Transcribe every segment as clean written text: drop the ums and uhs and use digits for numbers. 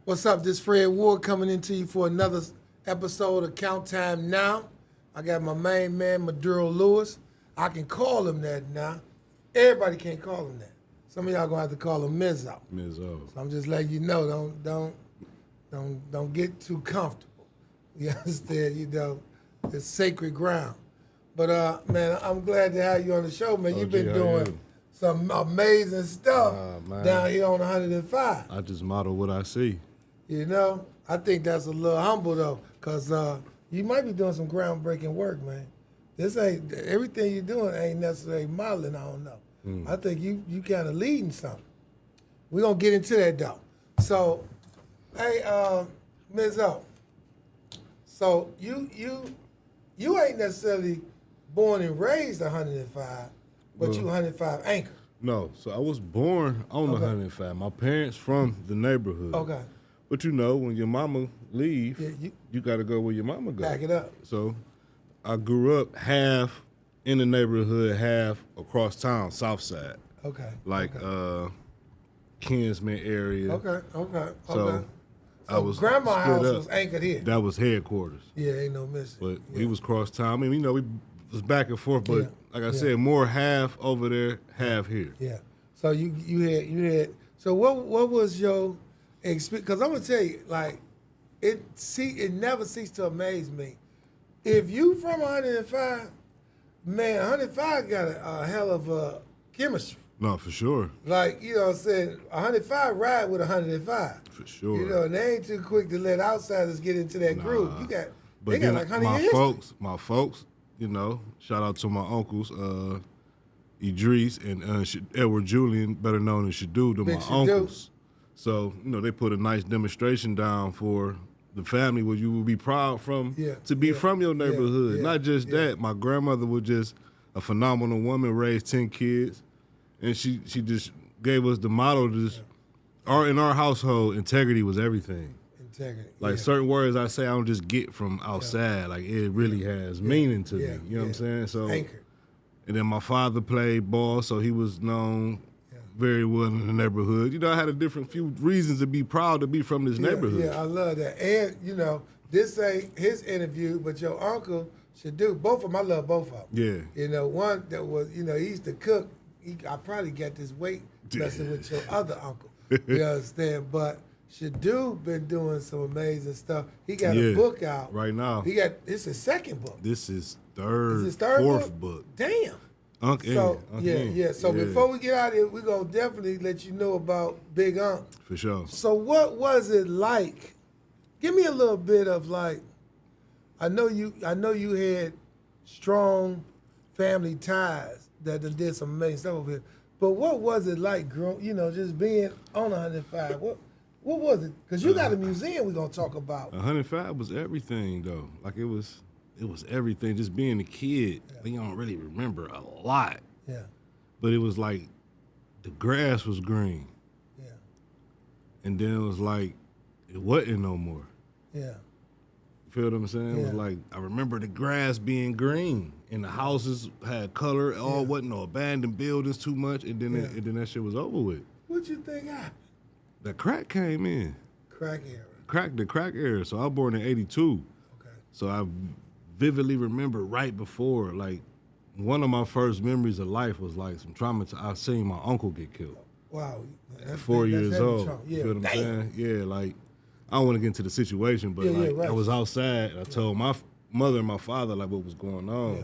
What's up? This Fred Ward coming into you for another episode of Count Time Now. I got my main man, Maduro Lewis. I can call him that now. Everybody can't call him that. Some of y'all gonna have to call him Mizzo. Mizzo. So I'm just letting you know, don't get too comfortable. You understand? You know, it's sacred ground. But man, I'm glad to have you on the show, man. You've been doing some amazing stuff down here on 105. I just model what I see. You know, I think that's a little humble though, cause you might be doing some groundbreaking work, man. This ain't everything you're doing ain't necessarily modeling. I don't know. I think you kind of leading something. We're gonna get into that though. So, hey, Mizzo. So you ain't necessarily born and raised 105, but you 105 anchor. No, so I was born on the 105. My parents from the neighborhood. Okay. But you know, when your mama leave, you got to go where your mama go. Back it up. So I grew up half in the neighborhood, half across town, south side. Okay. Like Kinsman area. Okay. So I was grandma's house up. was anchored here. That was headquarters. Yeah, ain't no missing. But we was cross town. I mean, you know, we was back and forth, but like I said, more half over there, half here. Yeah. So you had. So what was your experience? Because I'm gonna tell you, like, it never ceased to amaze me. If you from 105, man, 105 got a hell of a chemistry. No, for sure. Like, you know what I'm saying, 105 ride with 105. For sure. You know, and they ain't too quick to let outsiders get into that groove. They got like 100 years. My folks, you know, shout out to my uncles, Idris and Edward Julian, better known as Shadu, to my uncles. So, you know, they put a nice demonstration down for the family where you would be proud from to be from your neighborhood. Not just that, my grandmother was just a phenomenal woman, raised 10 kids, and she just gave us the motto to just, in our household, integrity was everything. Integrity. Like certain words I say I don't just get from outside. Like it really has meaning to me. You know what I'm saying? So Anchored. And then my father played ball, so he was known very well in the neighborhood. You know, I had a different few reasons to be proud to be from this neighborhood. Yeah, I love that. And, you know, this ain't his interview, but your uncle should do. Both of them, I love both of them. Yeah. You know, one that was, you know, he used to cook. I probably got this weight messing with your other uncle. You understand? But Shadu been doing some amazing stuff. He got a book out. Right now. It's his second book. This is fourth book. Damn. So before we get out of here, we're gonna definitely let you know about Big Unc. For sure. So what was it like? Give me a little bit of like, I know you had strong family ties that did some amazing stuff over here. But what was it like growing, you know, just being on 105? What was it? Because you got a museum we're gonna talk about. 105 was everything though. Like it was everything. Just being a kid, you don't really remember a lot. Yeah. But it was like the grass was green. Yeah. And then it was like it wasn't no more. Yeah. You feel what I'm saying? Yeah. It was like I remember the grass being green and the houses had color. All wasn't no abandoned buildings too much, and then that shit was over with. What you think happened? The crack came in. Crack era. The crack era. So I was born in '82. Okay. So I vividly remember right before, like, one of my first memories of life was like some trauma. I seen my uncle get killed. That's 4 years old. Trauma. You feel what I'm saying? Yeah, like, I don't want to get into the situation, but I was outside and I told my mother and my father like what was going on. Yeah.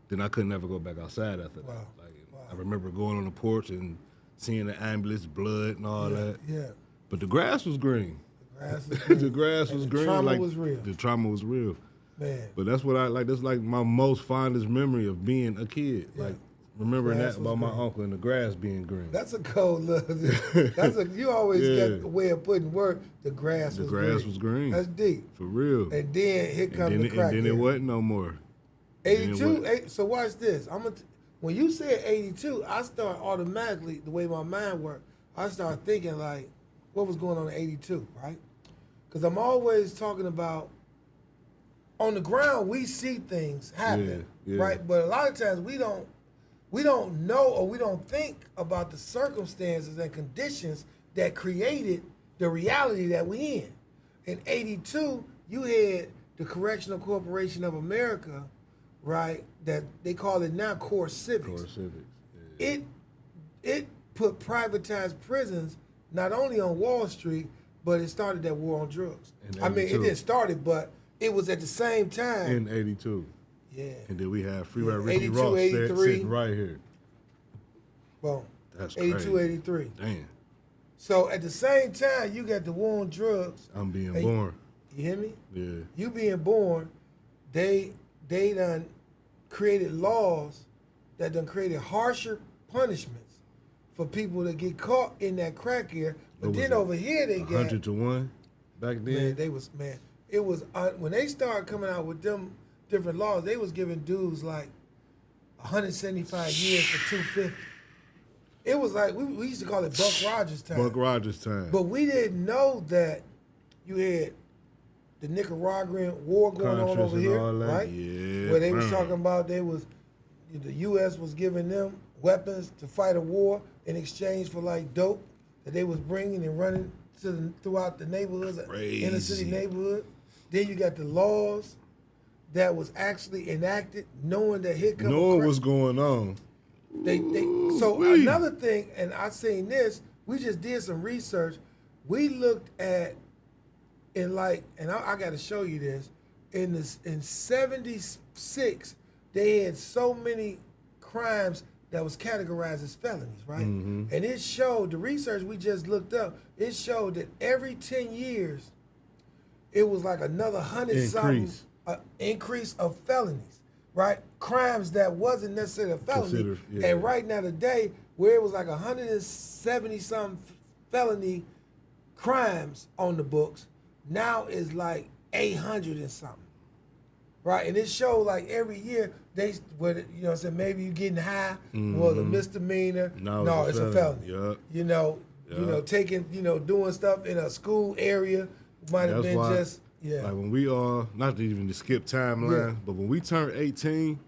Then I couldn't ever go back outside after that. Like, I remember going on the porch and seeing the ambulance, blood and all that. Yeah. But the grass was green. The grass was green. The trauma was real. The trauma was real. Man. But that's what I like. That's like my most fondest memory of being a kid. Yeah. Like remembering that about my uncle and the grass being green. That's a cold look. You always got a way of putting word. The grass was green. That's deep. For real. And then here comes the crack. And then it wasn't no more. 82. So watch this. When you said 82, I start automatically the way my mind worked. I start thinking like, what was going on in 82, right? Because I'm always talking about. On the ground, we see things happen, right? But a lot of times we don't know or we don't think about the circumstances and conditions that created the reality that we in. In 82, you had the Correctional Corporation of America, right, that they call it now Core Civics. Core Civics. Yeah. It put privatized prisons not only on Wall Street, but it started that war on drugs. I mean, it didn't start it, but it was at the same time. In 82. Yeah. And then we have Freeway Ricky 82, Ross 83. sitting right here. Well, That's 82, crazy. 83. Damn. So at the same time, you got the war on drugs. I'm being born. You hear me? Yeah. You being born, they done created laws that done created harsher punishments for people that get caught in that crack here. But then over here they got 100 to 1 back then. Man, it was when they started coming out with them different laws, they was giving dudes like 175 years for 250. It was like we used to call it Buck Rogers time. Buck Rogers time. But we didn't know that you had the Nicaraguan war going on over here, right? Yeah, where they was talking about the U.S. was giving them weapons to fight a war in exchange for like dope that they was bringing and running throughout the neighborhoods, inner city neighborhood. Then you got the laws that was actually enacted, knowing that here comes knowing what's going on. So another thing, and I seen this, we just did some research. We looked at I got to show you this. In 76, they had so many crimes that was categorized as felonies, right? Mm-hmm. And it showed, the research we just looked up, it showed that every 10 years, it was like another 100-something increase of felonies, right? Crimes that wasn't necessarily a felony. And right now today, where it was like 170-something felony crimes on the books, now is like 800 and something, right? And it showed like every year maybe you getting high, was a misdemeanor. No, it's a felony. Yep. You know, taking, doing stuff in a school area might have been just. Yeah. Like when we not to even skip timeline, but when we turned 18,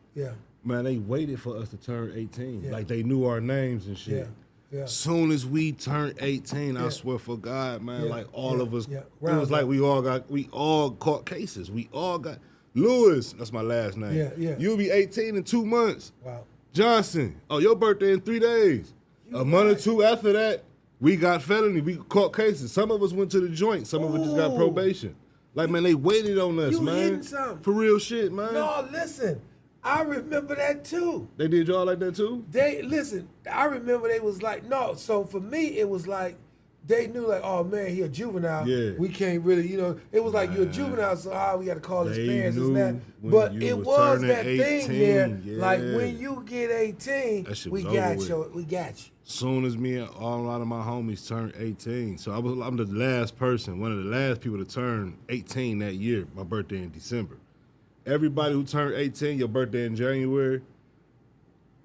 man, they waited for us to turn 18. Yeah. Like they knew our names and shit. Yeah. Soon as we turned 18, I swear for God, man, like all of us, it was like we all caught cases. We all got Lewis, that's my last name. Yeah. You'll be 18 in 2 months. Wow. Johnson, your birthday in 3 days. A month or two after that, we got felony. We caught cases. Some of us went to the joint. Some of us just got probation. Like, man, they waited on us, man. Hitting something. For real shit, man. No, listen. I remember that too. They did y'all like that too? I remember they was like, no. So for me, it was like, they knew like, oh man, he a juvenile. Yeah. We can't really, it was like you're a juvenile, so we got to call his parents and that. when But you it was was turning that 18, thing there, yeah. like when you get 18, That shit we was got over you. We got you. Soon as me and a lot of my homies turned 18, so I'm the last person, one of the last people to turn 18 that year. My birthday in December. Everybody who turned 18, your birthday in January,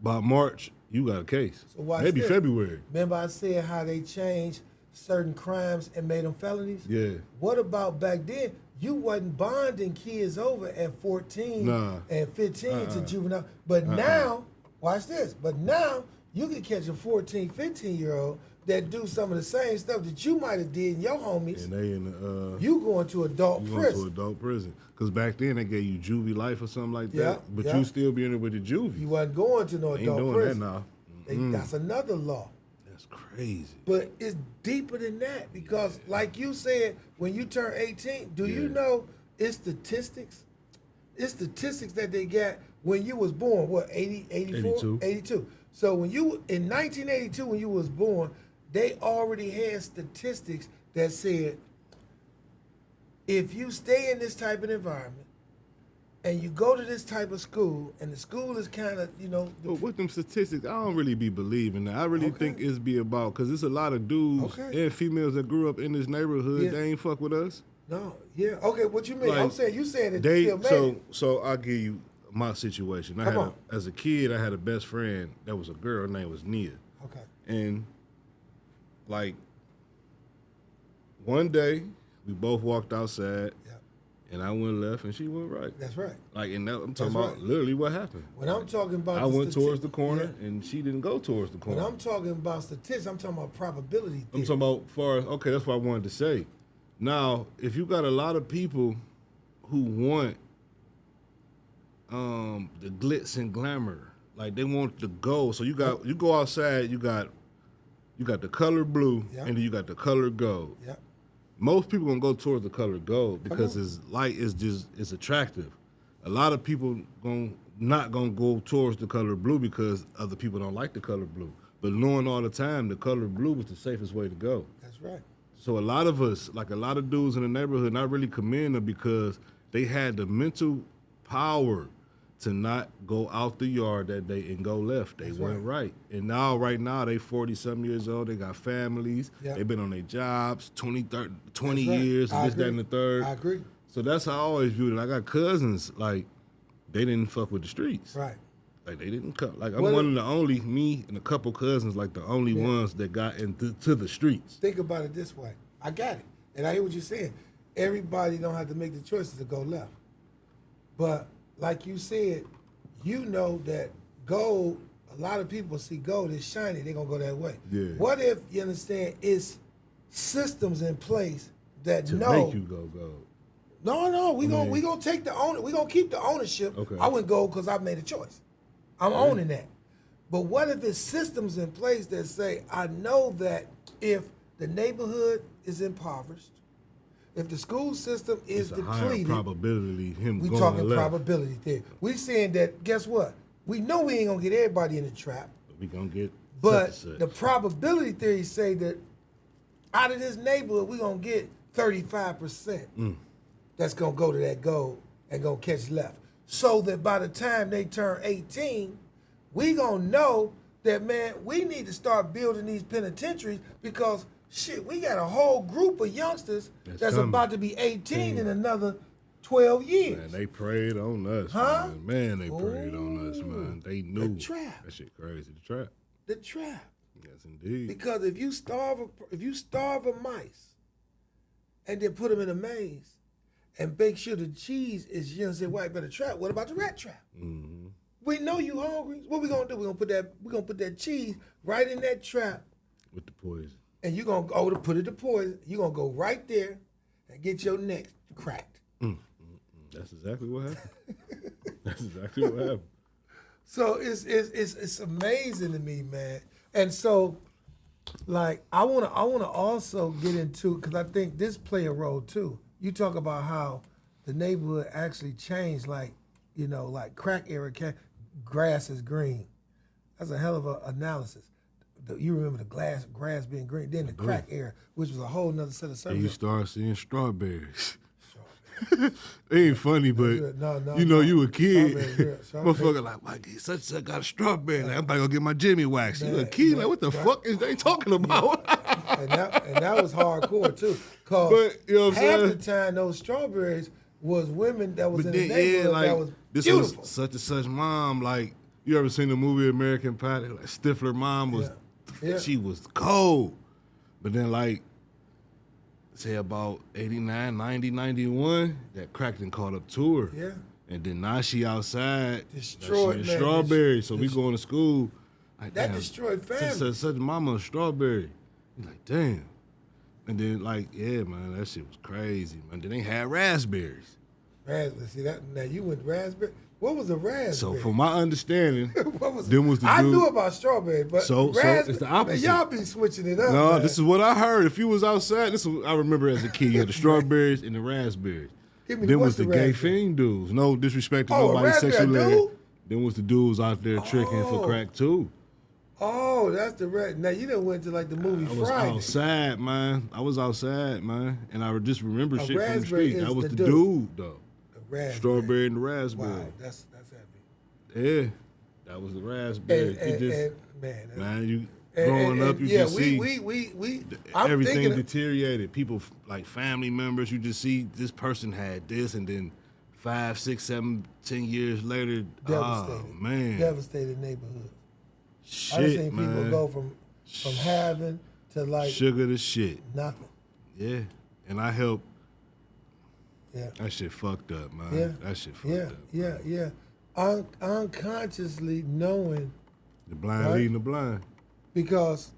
by March, you got a case. So watch maybe this. February. Remember I said how they changed certain crimes and made them felonies? Yeah. What about back then? You wasn't bonding kids over at 14 and 15 to juvenile. But now, watch this, but now you can catch a 14, 15-year-old that do some of the same stuff that you might have did in your homies. And they in the you going to adult prison. Going to adult prison. Because back then they gave you juvie life or something like that. But you still be in there with the juvie. You wasn't going to no adult doing prison. that now. That's another law. That's crazy. But it's deeper than that because, like you said, when you turn 18, do you know it's statistics? It's statistics that they got when you was born. What, 84? 82. So when you, in 1982, when you was born, they already had statistics that said, if you stay in this type of environment and you go to this type of school, and the school is kind of, But with them statistics, I don't really be believing that. I really think it's be about, because there's a lot of dudes and females that grew up in this neighborhood, they ain't fuck with us. No, okay, what you mean? Like, I'm saying, you saying that they still made So I'll give you my situation. As a kid, I had a best friend that was a girl. Her name was Nia. Okay. And, like, one day, we both walked outside, and I went left, and she went right. That's right. Like, and I'm talking about literally what happened. When I'm talking about, I went towards the corner, and she didn't go towards the corner. When I'm talking about statistics, I'm talking about probability theory. I'm talking about okay, that's what I wanted to say. Now, if you got a lot of people who want the glitz and glamour, like they want the gold. So you go outside, you got the color blue, and then you got the color gold. Yeah. Most people gonna go towards the color gold because it's light is it's attractive. A lot of people not gonna go towards the color blue because other people don't like the color blue. But knowing all the time the color blue was the safest way to go. That's right. So a lot of us, like a lot of dudes in the neighborhood, not really commend them because they had the mental power to not go out the yard that day and go left. They went right. And now, right now, they 40-something years old. They got families. Yep. They've been on their jobs 20 years, and this, that, and the third. I agree. So that's how I always viewed it. I got cousins, like, they didn't fuck with the streets. Right. Like, they didn't come. Like, I'm one of the only, me and a couple cousins, like, the only ones that got into the streets. Think about it this way. I got it. And I hear what you're saying. Everybody don't have to make the choices to go left. But like you said, you know that gold, a lot of people see gold as shiny, they're going to go that way. Yeah. What if, you understand, it's systems in place that to make you go gold? No, we gonna take the owner. We gonna keep the ownership. Okay. I went gold because I've made a choice. I'm owning that. But what if it's systems in place that say, I know that if the neighborhood is impoverished, if the school system is it's a depleted, higher probability him we going talking left. probability theory. We saying that, guess what? We know we ain't gonna get everybody in the trap. But we gonna get But such and such. the probability theory say that out of this neighborhood, we gonna get 35%. That's gonna go to that goal and gonna catch left. So that by the time they turn 18, we gonna know that, man, we need to start building these penitentiaries because shit, we got a whole group of youngsters that's about to be 18 in another 12 years. Man, they preyed on us, man. They preyed on us, man. They knew. The trap. That shit crazy. The trap. The trap. Yes, indeed. Because if you starve a mice and then put them in a maze and make sure the cheese is, you know, say white better trap, what about the rat trap? Mm-hmm. We know you hungry. What we gonna do? We gonna put that cheese right in that trap with the poison. And you gonna go to put it to poison. You gonna go right there and get your neck cracked. That's exactly what happened. That's exactly what happened. So it's amazing to me, man. And so, like, I wanna also get into, because I think this play a role too. You talk about how the neighborhood actually changed, like, you know, like crack era, grass is green. That's a hell of an analysis. You remember the grass being green, then the crack era, which was a whole nother set of services. And you start seeing strawberries. It ain't funny, but you a kid. Motherfucker like such got a strawberry. Like, I'm about to go get my Jimmy wax. You a kid, like, what the fuck is they talking about? and that was hardcore too. Cause you know what I'm half saying? the time those strawberries was women that was in the neighborhood that was this beautiful. Was such and such mom. Like, you ever seen the movie American Pie? Like, Stifler mom was she was cold. But then, like, say about 89, 90, 91, that crack done caught up to her. Yeah. And then now she outside. Destroyed, man. Strawberries. So we going to school. Like, that damn, destroyed family. Such mama a strawberry. You're like, damn. And then, like, yeah, man, that shit was crazy, man. Then they had raspberries. Raspberry. See that? Now you went raspberry. What was a raspberry? So from my understanding, what was them was the I dude. knew about strawberry, but so it's the opposite. Man, y'all be switching it up. No, man. this is what I heard. If you was outside, this is I remember as a kid. You had the strawberries and the raspberries. Then was the gay fiend dudes. No disrespect to nobody's sexual leg. Then was the dudes out there tricking for crack too. Oh, that's the red. Now you done went to like the movie Friday. I was outside, man. And I just remember shit from the street. That was the dude though. Strawberry and the raspberry. Wow, that's heavy. Yeah, that was the raspberry. You growing up, you just see everything deteriorated. People like family members, you just see this person had this, and then 5, 6, 7, 10 years later, devastated. Oh man, devastated neighborhood. Shit, I just seen people go from having to like sugar to shit. Nothing. Yeah, and I helped Yeah. That shit fucked up, man. Yeah. That shit fucked up. Yeah. Unconsciously knowing. The blind right? leading the blind. Because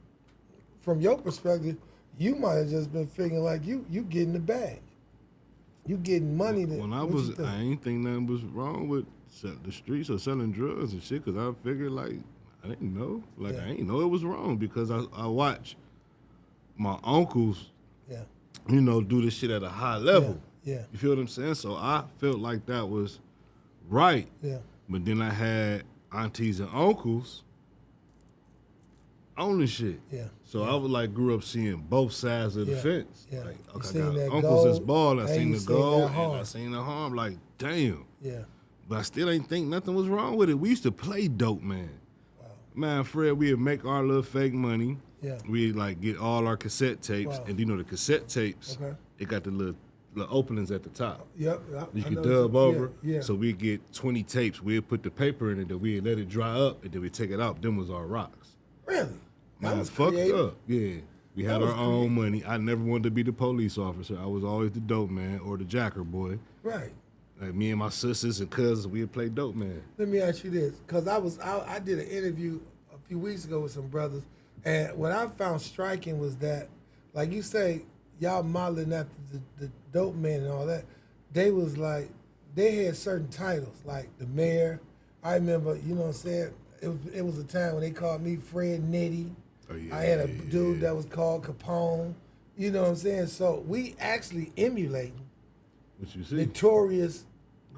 from your perspective, you might have just been figuring like you getting the bag. You getting money. When I ain't think nothing was wrong with the streets or selling drugs and shit, because I figured, like, I didn't know. Like, I didn't know it was wrong because I watch my uncles, do this shit at a high level. Yeah. You feel what I'm saying? So I felt like that was right. Yeah. But then I had aunties and uncles owning shit. Yeah. So I was like, grew up seeing both sides of the fence. Yeah. Like, You okay, seen I got that uncles gold, that's ball, I seen you the gold, that harm. and I seen the harm. Like, damn. Yeah. But I still ain't think nothing was wrong with it. We used to play dope, man. Wow. Man, Fred, we'd make our little fake money. Yeah. We'd like get all our cassette tapes. Wow. And the cassette tapes, it got the little openings at the top. Yep. You could dub over. Yeah. So we'd get 20 tapes. We'd put the paper in it, then we'd let it dry up, and then we'd take it out. Them was our rocks. Really? Man, was fucked creative. up. Yeah. We had our own money. I never wanted to be the police officer. I was always the dope man or the jacker boy. Right. Like me and my sisters and cousins, we'd play dope man. Let me ask you this, because I did an interview a few weeks ago with some brothers, and what I found striking was that, like you say, y'all modeling after the dope man and all that. They was like, they had certain titles, like the mayor. I remember, you know what I'm saying? It was a time when they called me Fred Nitty. Oh, yeah, I had a dude that was called Capone. You know what I'm saying? So we actually emulating What you see? notorious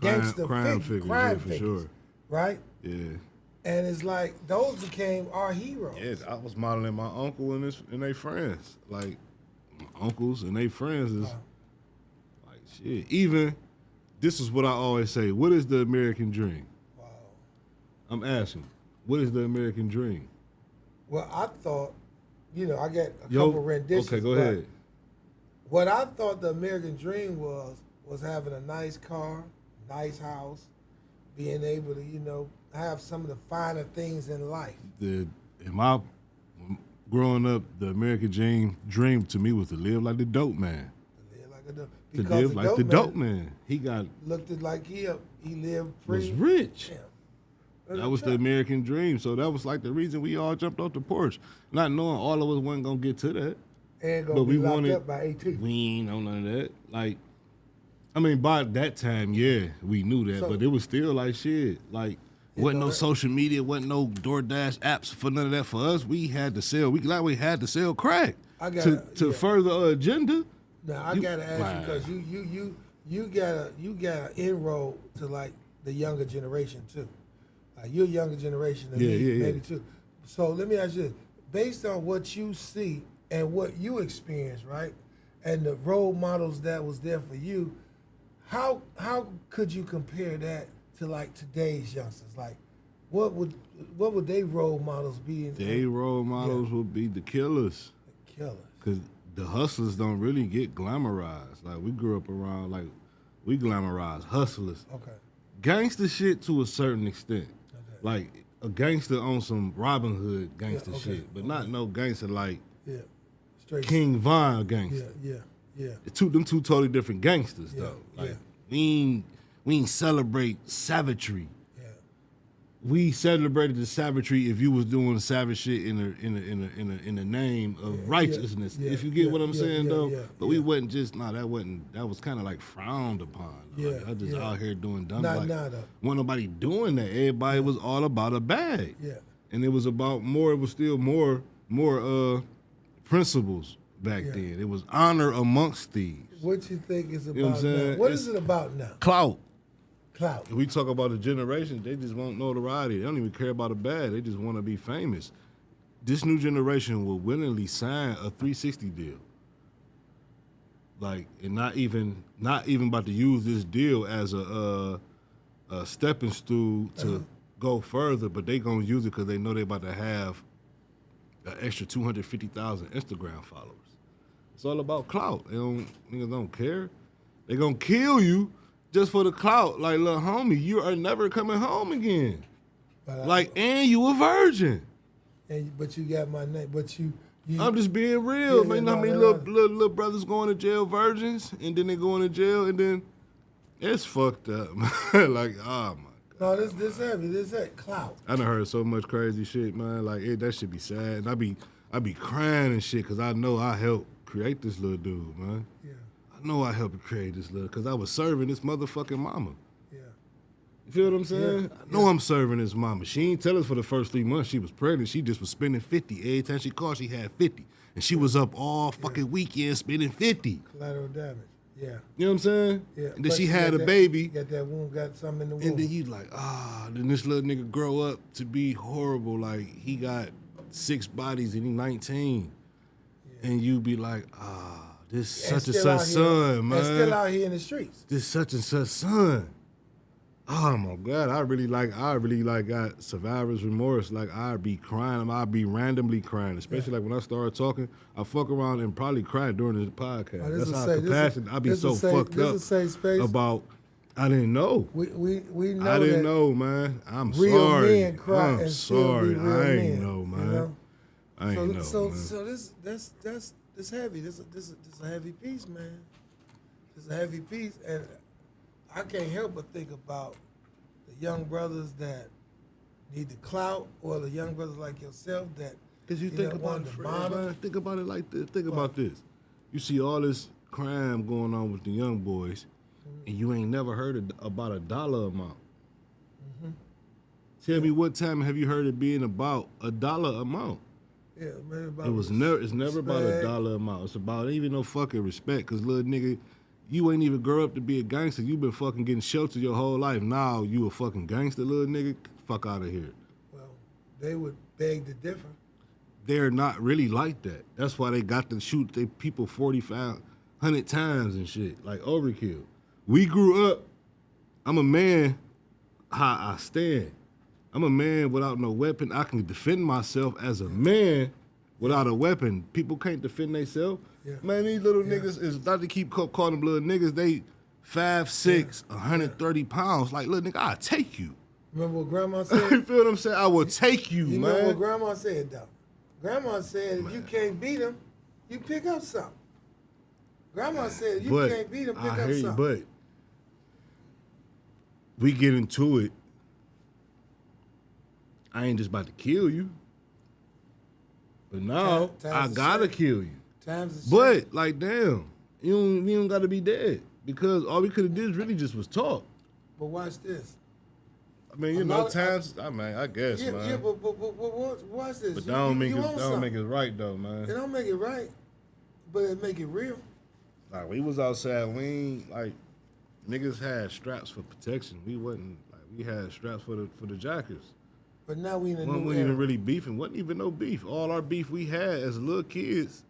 gangster crime figures, for sure. right? Yeah. And it's like those became our heroes. Yeah, I was modeling my uncle and their friends. Like my uncles and their friends is like shit. Even this is what I always say. What is the American dream? Wow. I'm asking. What is the American dream? Well, I thought, I got a couple renditions. Okay, go ahead. What I thought the American dream was having a nice car, nice house, being able to, have some of the finer things in life. Growing up, the American dream to me was to live like the dope man. To live like the dope man. He got looked like he lived pretty. Was rich. Yeah. That was the American dream. So that was like the reason we all jumped off the porch, not knowing all of us wasn't gonna get to that. And gonna be locked up by 18. We ain't know none of that. Like, I mean, by that time, yeah, we knew that, but it was still like shit. Like, wasn't no social media, wasn't no DoorDash apps for none of that. For us, we had to sell. We had to sell crack to further our agenda. Now I gotta ask you because you got an inroad to like the younger generation too. You're a younger generation than me, maybe too. So let me ask you this. Based on what you see and what you experience, right, and the role models that was there for you, how could you compare that to like today's youngsters? Like, what would they role models be? They role models would be the killers. The killers. Because the hustlers don't really get glamorized. Like, we grew up around, like, we glamorized hustlers. Okay. Gangster shit to a certain extent. Like a gangster on some Robin Hood gangster shit, but not no gangster like straight King Von gangster. Yeah. Them two totally different gangsters though. Like we ain't celebrate savagery. Yeah. We celebrated the savagery if you was doing savage shit in the name of righteousness. If you get what I'm saying though. But we wasn't just that was kind of like frowned upon. Like, I just out here doing dumb. Wasn't nobody doing that. Everybody was all about a bag. Yeah. And it was about more. It was still more principles back then. It was honor amongst thieves. What you think is about now? What is it about now? Clout. Clout. If we talk about a generation, they just want notoriety. They don't even care about a bag. They just want to be famous. This new generation will willingly sign a 360 deal. Like, and not even about to use this deal as a stepping stool to go further, but they gonna use it because they know they about to have an extra 250,000 Instagram followers. It's all about clout. Niggas don't care. They gonna kill you just for the clout. Like, little homie, you are never coming home again. And you a virgin. But you got my name. But you I'm just being real, man. You know how many little brothers going to jail virgins, and then they go into jail, and then It's fucked up, man. Like, oh my. No, this heavy. This that Clout. I done heard so much crazy shit, man. Like, that should be sad. And I be crying and shit because I know I helped create this little dude, man. Yeah. I know I helped create this little, because I was serving this motherfucking mama. Yeah. You feel what I'm saying? Yeah. I know I'm serving this mama. She ain't tell us for the first 3 months she was pregnant. She just was spending 50. Every time she called, she had 50. And she was up all fucking weekend spending 50. Collateral damage. Yeah. You know what I'm saying? Yeah. And then she had a baby. Got that womb, got something in the womb. And then you like, then this little nigga grow up to be horrible. Like, he got 6 bodies and he 19. Yeah. And you be like, this such and such son, man. And still out here in the streets. This such and such son. Oh my God, I really got survivor's remorse. Like, I'd be crying, I'd be randomly crying, especially like when I start talking, I fuck around and probably cry during the podcast. That's how compassionate. I'd be so fucked up about, I didn't know. We know I didn't know, man. I'm real sorry. Men cry I'm and sorry. Still be real I ain't men, know, man. You know? I ain't know, so man. So this heavy. This a heavy piece, man. It's a heavy piece, and I can't help but think about the young brothers that need the clout, or the young brothers like yourself that. Because you think about it, man. Think about it like this. Think about this. You see all this crime going on with the young boys, and you ain't never heard about a dollar amount. Mm-hmm. Tell me, what time have you heard it being about a dollar amount? Yeah, man. It's never about a dollar amount. It's about even no fucking respect. Cause little nigga, you ain't even grow up to be a gangster. You been fucking getting sheltered your whole life. Now you a fucking gangster, little nigga. Fuck out of here. Well, they would beg to differ. They're not really like that. That's why they got to shoot they people 4,500 times and shit, like overkill. We grew up. I'm a man. How I stand. I'm a man without no weapon. I can defend myself as a man without a weapon. People can't defend themselves. Yeah. Man, these little niggas is not to keep calling them little niggas. They 5'6", 130 pounds. Like, little nigga, I'll take you. Remember what Grandma said? You feel what I'm saying? I will take you, man. You know what Grandma said, though? Grandma said, if you can't beat him, you pick up something. Grandma said, if you can't beat him, pick up something. But we get into it. I ain't just about to kill you. But now, I gotta kill you. But, like, damn, you don't gotta be dead. Because all we could have did really just was talk. But watch this. I mean, you know, times, I guess, man. Yeah, but watch this. But that don't make it right, though, man. It don't make it right, but it make it real. Like, we was outside, we ain't, like, niggas had straps for protection. We wasn't, like, we had straps for the jackers. But now we in a new era. We wasn't even really beefing. Wasn't even no beef. All our beef we had as little kids,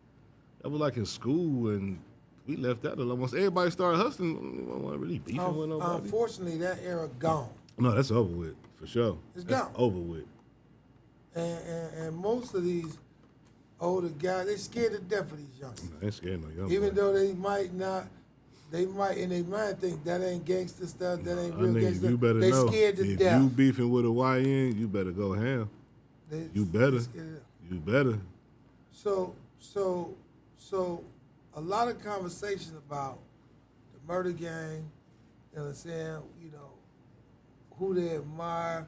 that was like in school, and we left that alone. Once everybody started hustling, we wasn't really beefing with nobody. Unfortunately, that era gone. No, that's over with, for sure. It's that's gone. Over with. And most of these older guys, they scared to death of these youngsters. They ain't scared no young Even though they might not, they might in their mind think that ain't gangster stuff, that ain't real gangster. You better they know. Scared to if death. You beefing with a YN, you better go ham. You better. You better. So a lot of conversation about the murder gang, you know what I'm saying, you know, who they admire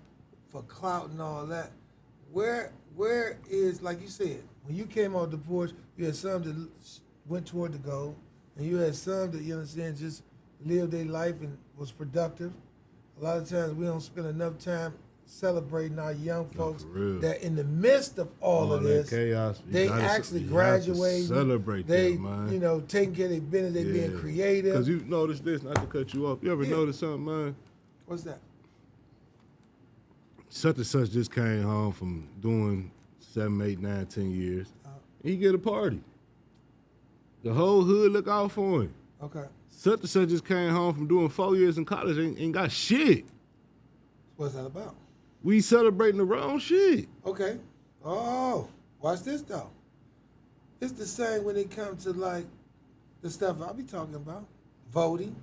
for clout and all that. Where is, like you said, when you came off the porch, you had some that went toward the goal, and you had some that, you understand, just lived their life and was productive. A lot of times we don't spend enough time celebrating our young folks that in the midst of all of this, chaos, they actually graduate. Celebrate them, man. You know, taking care of their business, they being creative. Because you notice this, not to cut you off. You ever notice something, man? What's that? Such and such just came home from doing 7, 8, 9, 10 years. He get a party. The whole hood look out for him. Okay. Such and such just came home from doing 4 years in college, ain't got shit. What's that about? We celebrating the wrong shit. Okay. Oh, watch this though. It's the same when it comes to like the stuff I be talking about. Voting.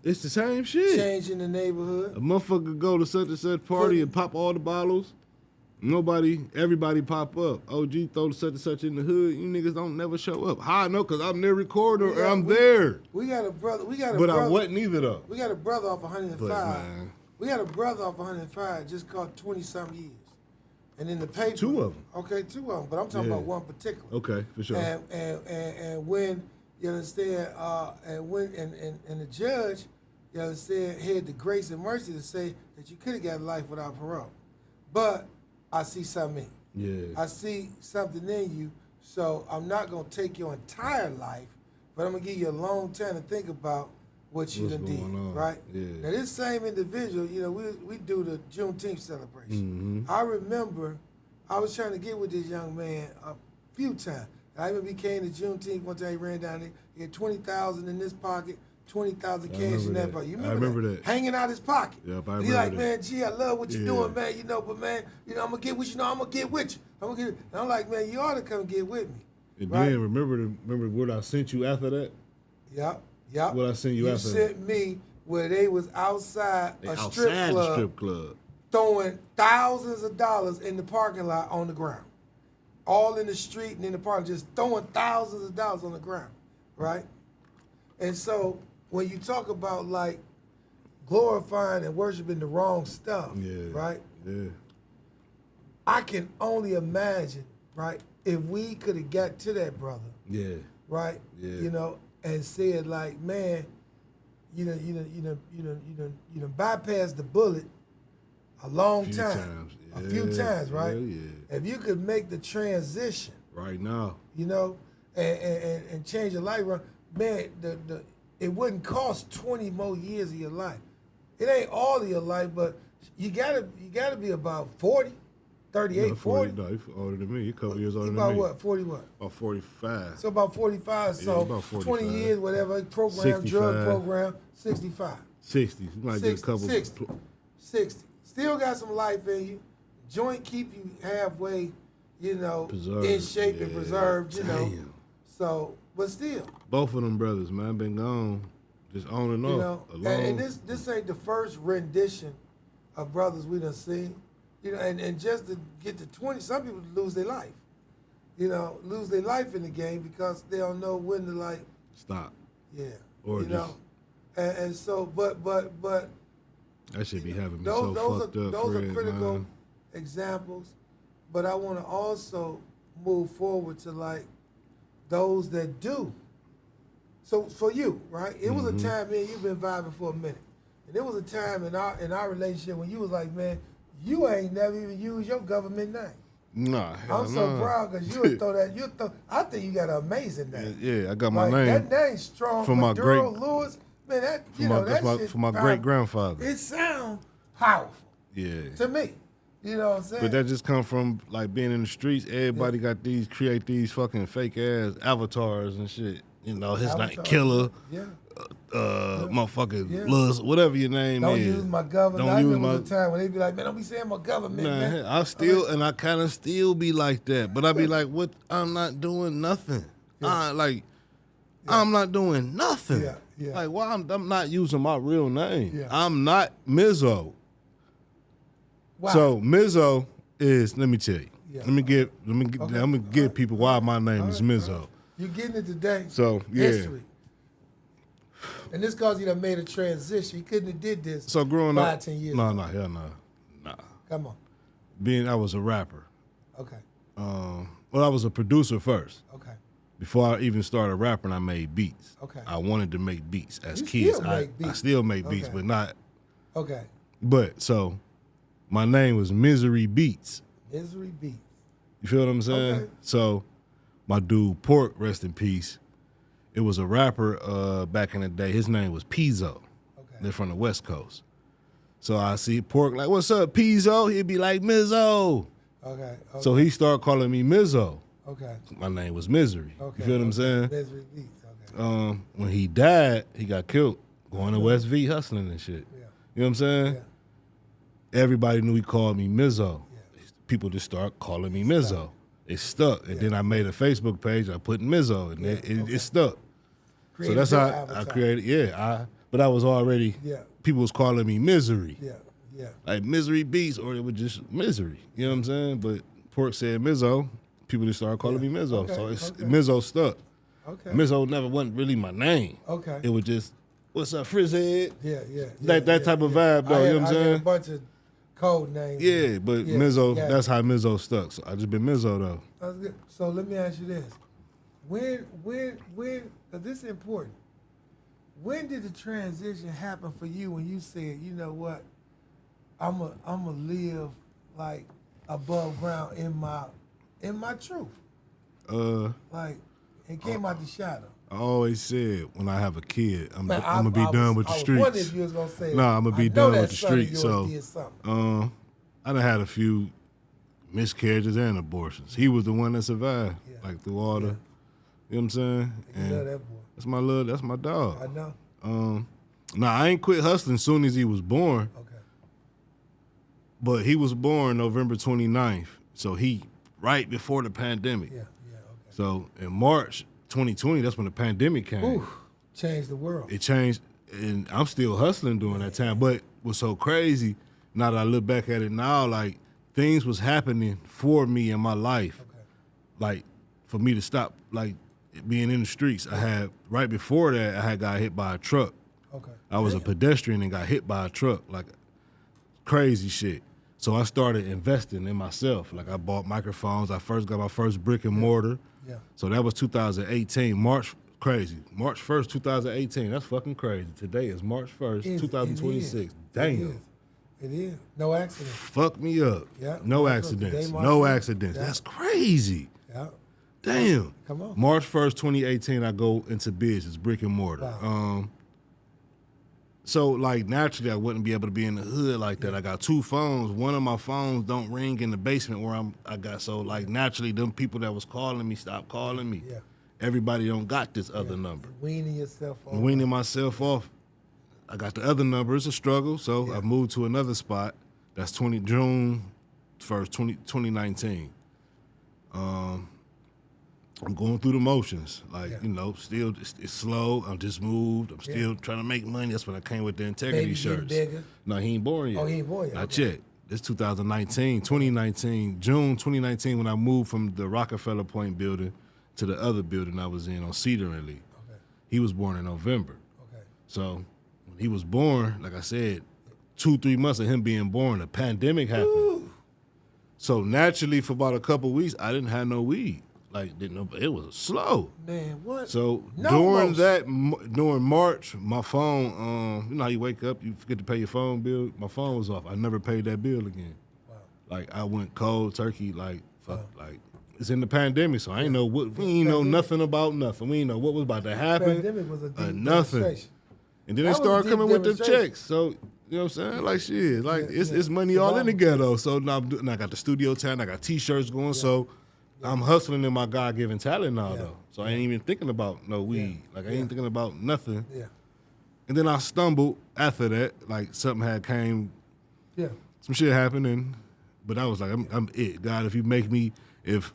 It's the same shit. Changing the neighborhood. A motherfucker go to such and such party and pop all the bottles. Everybody pop up. OG throw such and such in the hood. You niggas don't never show up. How I know? Because I'm their recorder or I'm there. We got a brother. But I wasn't either, though. We got a brother off 105. But, we got a brother off 105 just caught 20-something years. And in the paper. 2 of them. Okay, 2 of them. But I'm talking about one particular. Okay, for sure. And when, you understand, and the judge, you understand, had the grace and mercy to say that you could have got life without parole. But I see something in you. Yeah. I see something in you, so I'm not going to take your entire life, but I'm going to give you a long time to think about what you done did, right? Yeah. Now, this same individual, you know, we do the Juneteenth celebration. Mm-hmm. I remember I was trying to get with this young man a few times. I remember he came to Juneteenth one time, he ran down there, he had $20,000 in this pocket, 20,000 cash in that pocket. You remember that? Hanging out his pocket. Yep, I remember He's like, that. man, gee, I love what you're doing, man. You know, but man, you know, I'm gonna get with you. No, I'm gonna get with you. And I'm like, man, you ought to come get with me. And right? then remember what I sent you after that? Yep. What I sent you after that? You sent me where they was outside a strip club throwing thousands of dollars in the parking lot on the ground. All in the street and in the park, just throwing thousands of dollars on the ground, right? And so when you talk about like glorifying and worshiping the wrong stuff, right? Yeah. I can only imagine, right, if we could have got to that brother, right? Yeah. You know, and said like, man, you know, bypass the bullet a long time. A few times, right? Yeah. If you could make the transition right now, you know, and change your life around, man, it wouldn't cost 20 more years of your life. It ain't all of your life, but you gotta be about 40, 38, 40. No, you're older than me. You're a couple years older than me. About what? 40 what? About 45. So about 45. So about 45. 20 years, whatever, program, 65. drug program, 65. 60. You might get a couple. 60. Still got some life in you. Joint keep you halfway, you know, preserved. In shape and preserved, you know. Damn. So, but still. Both of them brothers, man, been gone just on and off. You know, and this ain't the first rendition of brothers we done seen. You know, and just to get to 20, some people lose their life. You know, lose their life in the game because they don't know when to like stop. Yeah. Or you know. And so but that should be having me so fucked up. Those are critical examples, but I want to also move forward to like those that do. So for you, right? It was a time, man, you've been vibing for a minute, and there was a time in our relationship when you was like, man, you ain't never even used your government name. Nah, I'm so proud because you would throw that. I think you got an amazing name. Yeah, I got my name. That name's strong. From my Maduro Lewis. Man, that shit, for my great grandfather. It sounds powerful. Yeah. To me. You know what I'm saying? But that just come from like being in the streets. Everybody got create these fucking fake ass avatars and shit. You know, his name Killer. Yeah. Motherfucking Luz, whatever your name don't is. Use my government. I remember the time when they be like, man, don't be saying my government, man. I still, and I kind of still be like that. But I be like, what? I'm not doing nothing. I'm not doing nothing. Yeah. Like, why I'm not using my real name. Yeah. I'm not Mizzo. Wow. So Mizzo is, let me tell you. Yeah. I'm gonna give people why my name is Mizzo. You're getting it today. So yeah. History. And this cause you done made a transition. You couldn't have did this. So growing 10 years No, ago. hell no. Nah. Come on. I was a rapper. Okay. Well, I was a producer first. Okay. Before I even started rapping, I made beats. Okay. I wanted to make beats as You kids. still make beats. I still make beats, but not. Okay. But so, my name was Misery Beats. Misery Beats. You feel what I'm saying? Okay. So, my dude Pork, rest in peace. It was a rapper back in the day. His name was Pizzo. Okay. They're from the West Coast. So I see Pork like, "What's up, Pizzo?" He'd be like, "Mizzo." Okay. So he started calling me Mizzo. Okay. My name was Misery. Okay. You feel what I'm saying? Misery Beats. Okay. When he died, he got killed going to West V hustling and shit. Yeah. You know what I'm saying? Yeah. Everybody knew he called me Mizzo. Yeah. People just start calling me Mizzo. It stuck. And then I made a Facebook page. I put Mizzo, and it stuck. Created so that's how I created. But I was already. Yeah. People was calling me Misery. Yeah. Like Misery Beats, or it was just Misery. You know what I'm saying? But Pork said Mizzo. People just started calling me Mizzo. Okay, So Mizzo stuck. Okay. Mizzo never wasn't really my name. Okay. It was just, what's up, Frizzhead? Yeah. That type of vibe, though. You know what I'm saying? I had a bunch of code names. Yeah, but Mizzo, that's how Mizzo stuck. So I just been Mizzo, though. That's good. So let me ask you this. When, because this is important. When did the transition happen for you when you said, you know what, I'm a live like above ground in my truth? Like, it came out the shadow. I always said when I have a kid, I'm gonna be done with the streets. I wondered if you was gonna say, no, I'm gonna be done with the streets. So, I done had a few miscarriages and abortions. He was the one that survived, like through all the, you know what I'm saying? And love that boy. That's my dog. I know. I ain't quit hustling as soon as he was born. Okay. But he was born November 29th, so he right before the pandemic. Okay. So in March 2020, that's when the pandemic came. Ooh, changed the world. It changed, and I'm still hustling during that time. But what's so crazy, now that I look back at it now, like things was happening for me in my life. Okay. Like for me to stop, like being in the streets. I had, right before that, I had got hit by a truck. Okay. I was a pedestrian and got hit by a truck, like crazy shit. So I started investing in myself. Like I bought microphones. I first got my first brick and mortar. Yeah. So that was 2018, March 1st, 2018. That's fucking crazy. Today is March 1st, 2026. Damn. It is. No accident. Fuck me up. Yeah. No accidents. No accidents. Yeah. That's crazy. Yeah. Damn. Come on. March 1st, 2018, I go into business, brick and mortar. Wow. So, like, naturally, I wouldn't be able to be in the hood like that. I got two phones. One of my phones don't ring in the basement where I got. So, like, naturally, them people that was calling me stopped calling me. Yeah. Everybody don't got this other number. Weaning yourself off. Weaning myself off. I got the other number. It's a struggle. So, I moved to another spot. That's June 1st, 2019. I'm going through the motions, like, you know, still it's slow. I'm just moved. I'm still trying to make money. That's when I came with the integrity Baby shirts. bigger. No, he ain't born yet. Oh, he ain't born yet. Not yet. This 2019, June 2019, when I moved from the Rockefeller Point building to the other building I was in on Cedar and Lee. Okay. He was born in November. Okay. So when he was born, like I said, 2-3 months of him being born, a pandemic happened. Ooh. So naturally, for about a couple weeks, I didn't have no weed. Like, it was slow. Man, what? So No during March, my phone, you know how you wake up, you forget to pay your phone bill? My phone was off. I never paid that bill again. Wow. Like, I went cold turkey, like, fuck, like, it's in the pandemic, so I ain't know what, we ain't know nothing about nothing. We ain't know what was about to happen. Pandemic was a deep nothing. demonstration. And then they started coming with the checks. So, you know what I'm saying? Like, shit, like, it's money all in the ghetto. So now I got the studio time, I got T-shirts going, so I'm hustling in my God-given talent now, though. So I ain't even thinking about no weed. Like, I ain't thinking about nothing. Yeah. And then I stumbled after that. Like, something had came. Yeah. Some shit happened, but I was like, I'm it. God, if you make me, if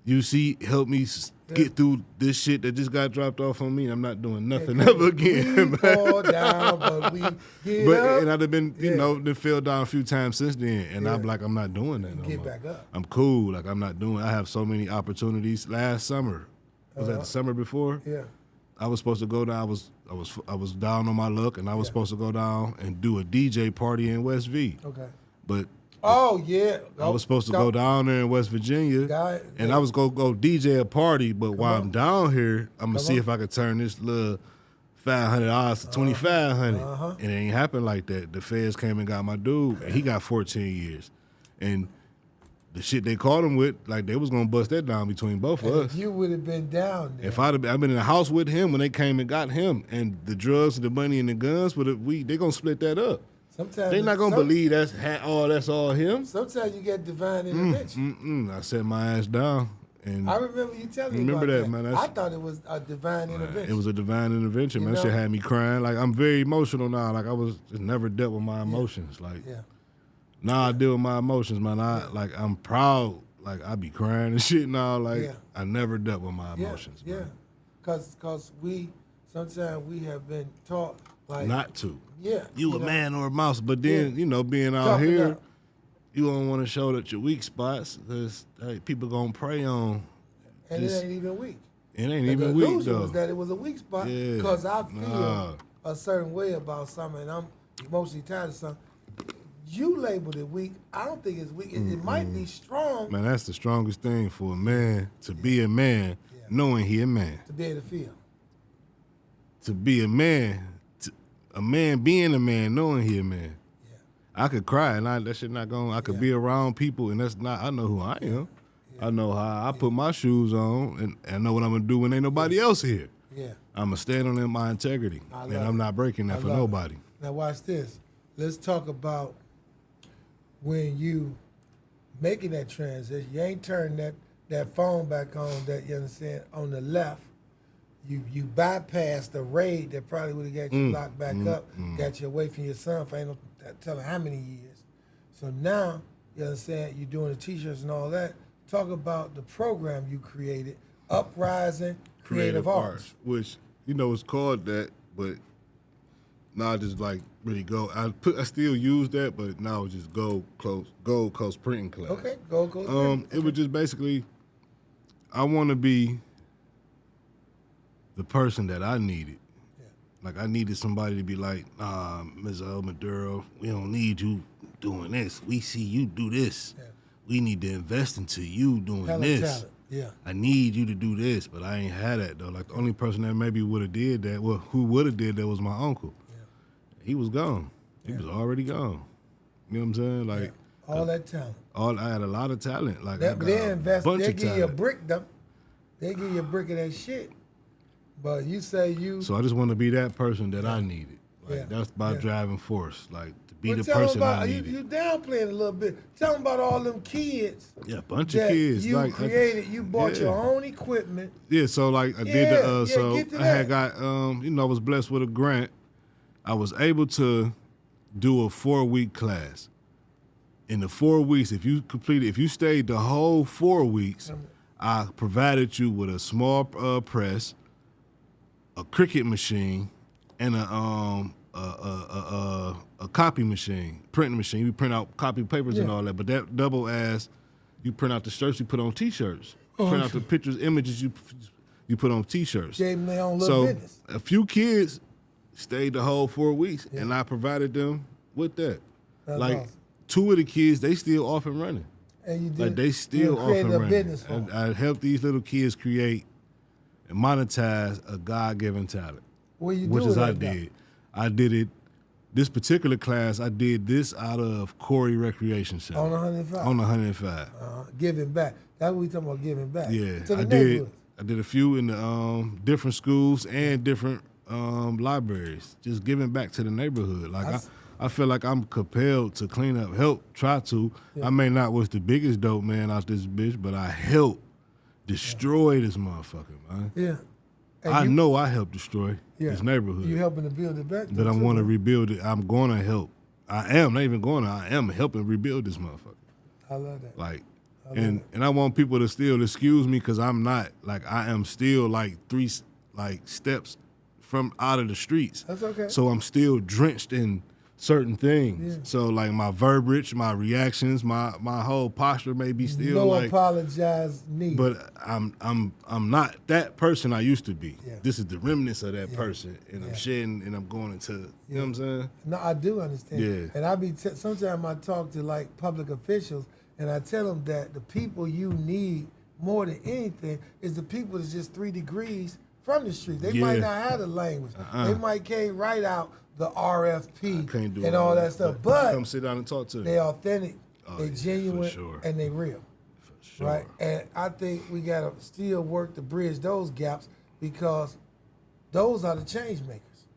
you help me get through this shit that just got dropped off on me, I'm not doing nothing ever again. We fall down, but we get up. And I'd have been, you know, then fell down a few times since then. And I'm like, I'm not doing that no Get more. back up. I'm cool. Like, I'm not doing. I have so many opportunities. Last summer, was that the summer before? Yeah. I was supposed to go down. I was down on my luck, and I was supposed to go down and do a DJ party in West V. Okay. But Oh, yeah. I was supposed to go down there in West Virginia, and I was going to go DJ a party, but while I'm down here, I'm going to see if I could turn this little $500 to $2,500. And it ain't happened like that. The feds came and got my dude, and he got 14 years. And the shit they caught him with, like, they was going to bust that down between both of us. If you would have been down there. If I'd been in the house with him when they came and got him, and the drugs, the money, and the guns, they going to split that up. Sometimes they not gonna believe that's all him. Sometimes you get divine intervention. I set my ass down, and I remember you telling me about that. Man. I thought it was a divine intervention. It was a divine intervention, man. That shit had me crying. Like, I'm very emotional now. Like, I was just never dealt with my emotions. Like, now I deal with my emotions, man. I'm proud. Like, I be crying and shit now. Like, I never dealt with my emotions. Because sometimes we have been taught Like, not to. Yeah. You a man or a mouse, but then, being out Toughen here, up. you don't want to show that your weak spots because people going to prey on. And it ain't even weak. It ain't The even weak, illusion though. was that it was a weak spot Yeah. because I feel a certain way about something, and I'm emotionally tied to something. You labeled it weak. I don't think it's weak. It might be strong. Man, that's the strongest thing for a man, to be a man, knowing he a man. To be able to feel. To be a man, a man being a man, knowing he a man. Yeah. I could cry, and that shit not going. I could be around people, and that's not. I know who I am. I know how I put my shoes on, and I know what I'm gonna do when ain't nobody else here. Yeah. I'm gonna stand on my integrity, and I'm not breaking that for nobody. Now watch this. Let's talk about when you making that transition. You ain't turning that phone back on. That you understand on the left. You bypassed the raid that probably would have got you locked back up, got you away from your son for ain't no telling how many years. So now, you understand, you're doing the t-shirts and all that. Talk about the program you created, Uprising Creative Arts. Which, it's called that, but now I just really go. I still use that, but now it's just Gold Coast printing class. Okay, Gold Coast printing. It was just basically, I want to be the person that I needed. Yeah. Like, I needed somebody to be like, Ms. Maduro, we don't need you doing this. We see you do this. Yeah. We need to invest into you doing this. Talent. Yeah. I need you to do this, but I ain't had that, though. Like, the only person that maybe would have did that, who would have did that was my uncle. Yeah. He was gone. He was already gone. You know what I'm saying? Like, all that talent. I had a lot of talent. Like, they invest, they give you a brick, though. They give you a brick of that shit. But you say you... So I just want to be that person that I needed. Like, that's my driving force. Like, to be the person I needed. You downplaying a little bit. Tell them about all them kids. Yeah, a bunch of kids. You created. You bought your own equipment. Yeah, so like I did I had got, I was blessed with a grant. I was able to do a 4-week class. In the 4 weeks, if you stayed the whole 4 weeks, I provided you with a small press, a Cricut machine, and a copy machine, printing machine. We print out copy papers and all that, but that double as you print out the shirts you put on T-shirts. Print out the pictures, images you put on T-shirts. Gave them their own little business. A few kids stayed the whole 4 weeks, and I provided them with that. That's awesome. 2 of the kids, they still off and running. And you did, like they still off and running. Business for and I helped these little kids create and monetize a God-given talent. Which is I did. I did it. This particular class, I did this out of Corey Recreation Center. On 105? On 105. Giving back. That's what we talking about, giving back. Yeah, I did a few in the different schools and different libraries, just giving back to the neighborhood. Like I feel like I'm compelled to clean up, try to. Yeah. I may not was the biggest dope man out this bitch, but I helped destroy this motherfucker, man. Yeah. I know I helped destroy this neighborhood. You helping to build it back? But I want to rebuild it. I'm going to help. I am helping rebuild this motherfucker. I love that. Like, and I want people to still excuse me because I'm not, like, I am still like 3 steps from out of the streets. That's okay. So I'm still drenched in certain things. Yeah. So like my verbiage, my reactions, my whole posture may be still no apologize needed. But I'm not that person I used to be. Yeah. This is the remnants of that person, and I'm shedding and I'm going into. You know what I'm saying? No, I do understand. Yeah. And I be sometimes I talk to like public officials, and I tell them that the people you need more than anything is the people that's just 3 degrees from the street. They might not have the language. They might can't write out the RFP and all that stuff. But come sit down and talk to them. They authentic, they genuine, and they real. For sure. Right? And I think we gotta still work to bridge those gaps because those are the change makers.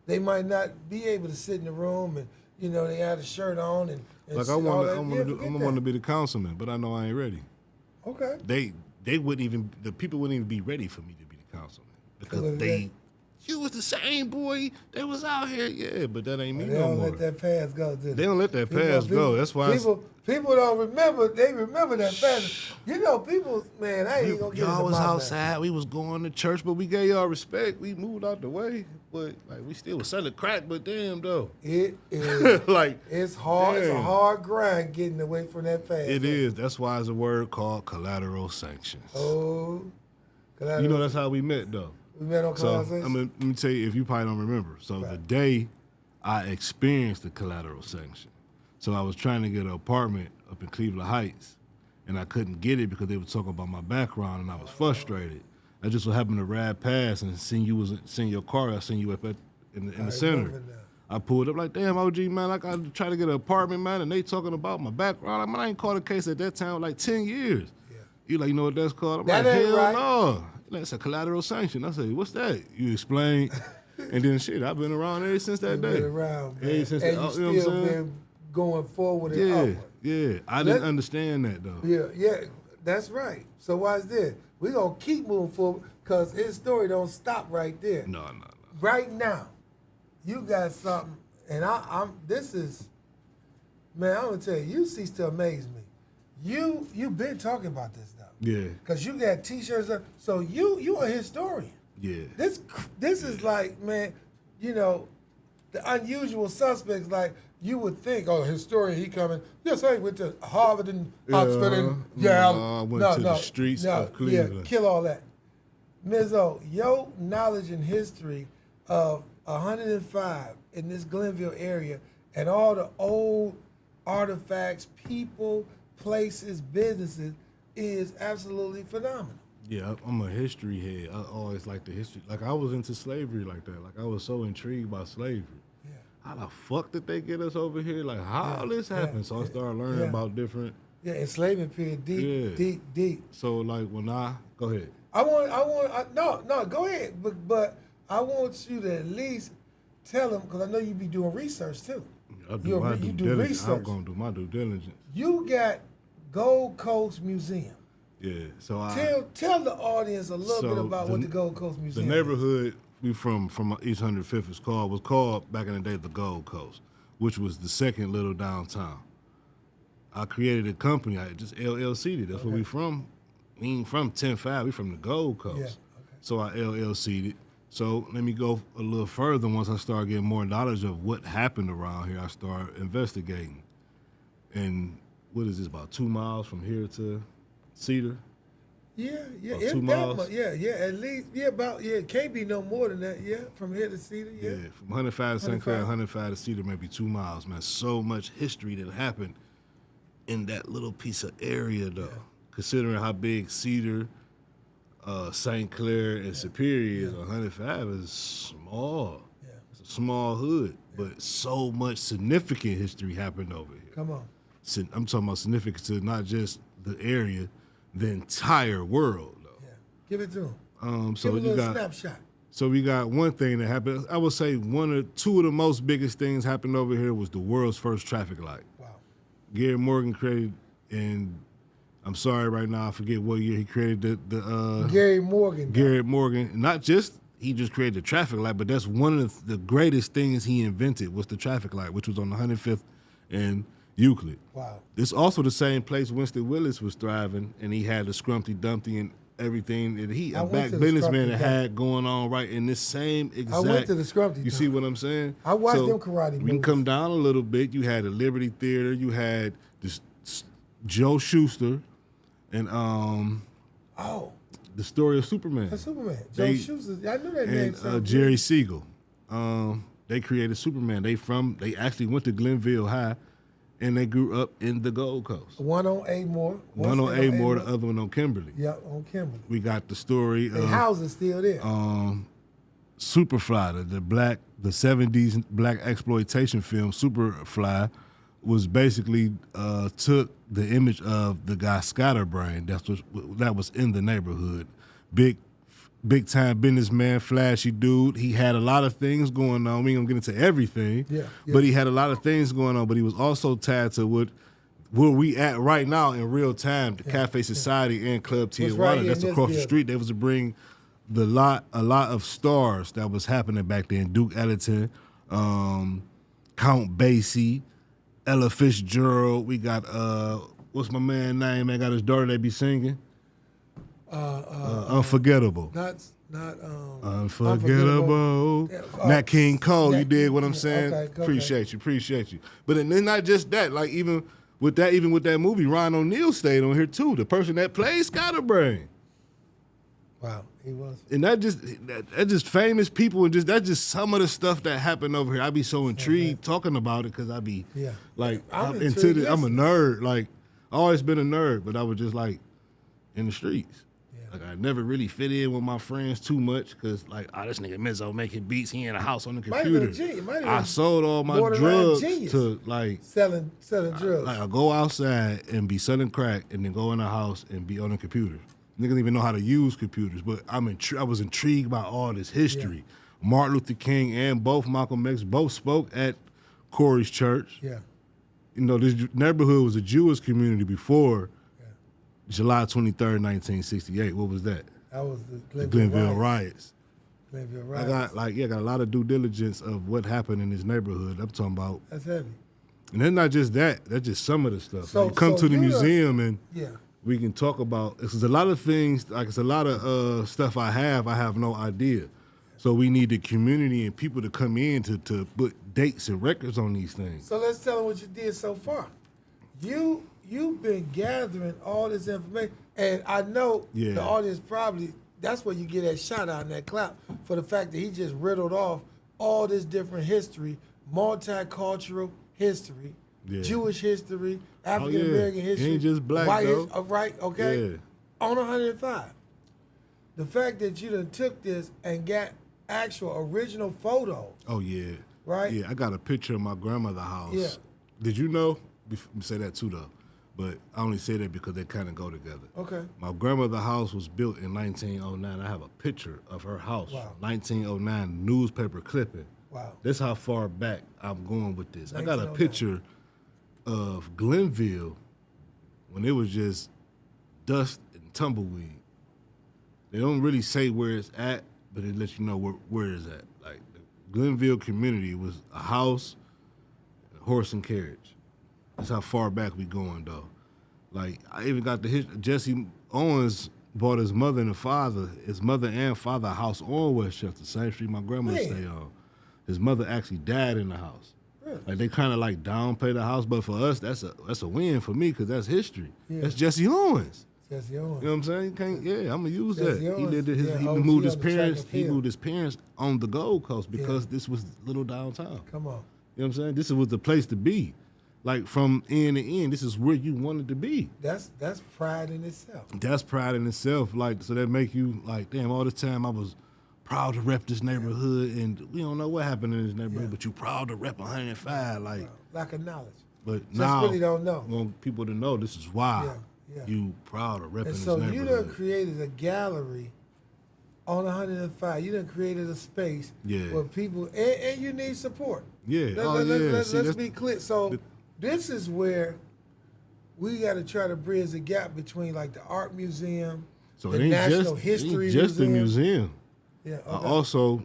They might not be able to sit in the room and they had a shirt on and like I want to be the councilman, but I know I ain't ready. Okay. They wouldn't even, the people wouldn't even be ready for me to be the councilman because you was the same boy that was out here, but that ain't me no more. They don't let that past go, do they? They don't let that past go. That's why people don't remember. They remember that past. People, man, I ain't gonna get y'all was outside. We was going to church, but we gave y'all respect. We moved out the way. but like we still was selling crack, but damn though. It is like it's hard. damn. It's a hard grind getting away from that fast. It is. That's why it's a word called collateral sanctions. Oh, you know that's how we met though. We met on Collateral Sanctions. Let me tell you if you probably don't remember. So the day I experienced the collateral sanction, so I was trying to get an apartment up in Cleveland Heights, and I couldn't get it because they were talking about my background, and I was frustrated. I just so happened to ride past and seen your car. I seen you up in the center. I pulled up like, damn, OG, man, like I try to get an apartment, man, and they talking about my background. Like, man, I ain't caught a case at that time like 10 years. Yeah. You like, you know what that's called? I'm that like, ain't hell right. no. That's a collateral sanction. I said, what's that? You explain. And then shit, I've been around ever since that day. Been around, man. Since and you still been going forward and upward. Yeah. I didn't understand that though. Yeah, that's right. So watch this. We're going to keep moving forward because his story don't stop right there. No. Right now, you got something, and this is, man, I'm going to tell you, you cease to amaze me. You've been talking about this stuff. Yeah. Because you got T-shirts up. So you a historian. Yeah. This is like, man, you know, the unusual suspects, like, you would think, oh, historian, he coming. Yes, I went to Harvard and Oxford and Yale. No, I went to the streets of Cleveland. Yeah, kill all that. Mizzo, your knowledge and history of 105 in this Glenville area and all the old artifacts, people, places, businesses is absolutely phenomenal. Yeah, I'm a history head. I always liked the history. Like, I was into slavery like that. Like, I was so intrigued by slavery. Yeah. How the fuck did they get us over here? Like, how this happened? So I started learning about different... Yeah, enslavement period, deep. So, like, when go ahead. No, go ahead. But I want you to at least tell them, because I know you be doing research, too. I do my due diligence. I'm going to do my due diligence. You got Gold Coast Museum. Yeah, so tell the audience a little bit about what the Gold Coast Museum is. The neighborhood we from East 105th was called back in the day the Gold Coast, which was the second little downtown. I created a company, I just LLC'd it. That's where we from. We ain't from 10-5, we from the Gold Coast. Yeah, okay. So I LLC'd it. So let me go a little further. Once I start getting more knowledge of what happened around here, I start investigating. And what is this, about 2 miles from here to Cedar? Yeah, about 2 miles. At least, it can't be no more than that, from here to Cedar, Yeah, from 105 to St. Clair, 105 to Cedar, maybe 2 miles, man. So much history that happened in that little piece of area, though. Yeah. Considering how big Cedar, St. Clair, and Superior is, 105 is small. Yeah. It's a small hood, but so much significant history happened over here. Come on. I'm talking about significance to not just the area, the entire world, though. Yeah, give it to them. So give a little snapshot. So we got one thing that happened. I would say two of the most biggest things happened over here was the world's first traffic light. Wow. Gary Morgan created, and I'm sorry right now, I forget what year he created the Gary Morgan. Gary Morgan, not just he just created the traffic light, but that's one of the greatest things he invented was the traffic light, which was on 105th and Euclid. Wow. It's also the same place Winston Willis was thriving, and he had the Scrumpty Dumpty and everything that a black businessman had going on right in this same exact. I went to the Scrumpty. You see what I'm saying? I watched them karate movies. We can come down a little bit. You had the Liberty Theater. You had this Joe Shuster, and the story of Superman. Joe Shuster. I knew that name. And Jerry Siegel. They created Superman. They actually went to Glenville High. And they grew up in the Gold Coast. One on Amore. One on Amore, the other one on Kimberly. Yeah, on Kimberly. We got the story the house is still there. Superfly, the 70s black exploitation film Superfly was basically took the image of the guy Scatterbrain that was in the neighborhood. Big time businessman, flashy dude. He had a lot of things going on. We ain't gonna get into everything, but he had a lot of things going on. But he was also tied to where we at right now in real time, the Cafe Society and Club Tijuana. That's across the street. They was to bring a lot of stars that was happening back then. Duke Ellington, Count Basie, Ella Fitzgerald. We got what's my man name? I got his daughter. They be singing. Unforgettable. Not Unforgettable. Nat King Cole, you dig what I'm saying? Okay. Appreciate you. But then not just that, like even with that movie, Ron O'Neal stayed on here too. The person that played Scatterbrain. Wow, he was. And that just famous people, and that's just some of the stuff that happened over here. I be so intrigued talking about it because I be like I'm a nerd. Like I always been a nerd, but I was just like in the streets. Like I never really fit in with my friends too much because like, this nigga Mizzo making beats. He in a house on the computer. I sold all my drugs to like selling drugs. Like I go outside and be selling crack and then go in the house and be on the computer. Niggas don't even know how to use computers, but I was intrigued by all this history. Yeah. Martin Luther King and both Malcolm X both spoke at Corey's church. Yeah. You know, this neighborhood was a Jewish community before July 23rd, 1968. What was that? That was the Glenville riots. Glenville riots. I got a lot of due diligence of what happened in this neighborhood. I'm talking about. That's heavy. And then not just that. That's just some of the stuff. So, like, come to the museum and we can talk about. There's a lot of things. Like it's a lot of stuff I have no idea. So we need the community and people to come in to put dates and records on these things. So let's tell them what you did so far. You've been gathering all this information, and I know the audience probably, that's where you get that shout out and that clap for the fact that he just riddled off all this different history, multicultural history, Jewish history, African American history. He ain't just black, white though. Right, okay? Yeah. On 105. The fact that you done took this and got actual original photos. Oh, yeah. Right? Yeah, I got a picture of my grandmother's house. Yeah. Did you know? Let me say that too, though. But I only say that because they kind of go together. Okay. My grandmother's house was built in 1909. I have a picture of her house. Wow. 1909 newspaper clipping. Wow. That's how far back I'm going with this. I got a picture of Glenville when it was just dust and tumbleweed. They don't really say where it's at, but it lets you know where it's at. Like the Glenville community was a house, a horse and carriage. That's how far back we going, though. Like, I even got the history. Jesse Owens bought his mother and father a house on Westchester, same street my grandma stayed on. His mother actually died in the house. Really? Like, they kind of like downplay the house, but for us, that's a win for me because that's history. Yeah. That's Jesse Owens. Jesse Owens. You know what I'm saying? I'm gonna use Jesse that. Owens. He moved his parents. He moved his parents on the Gold Coast because this was little downtown. Come on. You know what I'm saying? This was the place to be. Like from end to end, this is where you wanted to be. That's pride in itself. That's pride in itself. Like, so that make you like, damn, all this time I was proud to rep this neighborhood, and we don't know what happened in this neighborhood, but you proud to rep 105. Like, lack of knowledge. But just now, really don't know. Want people to know this is why you proud of repping this neighborhood. And so you done created a gallery on 105. You done created a space where people, and you need support. Yeah. Let's be clear. So this is where we got to try to bridge the gap between like the art museum, the National History Museum. Just the museum. Yeah. Okay.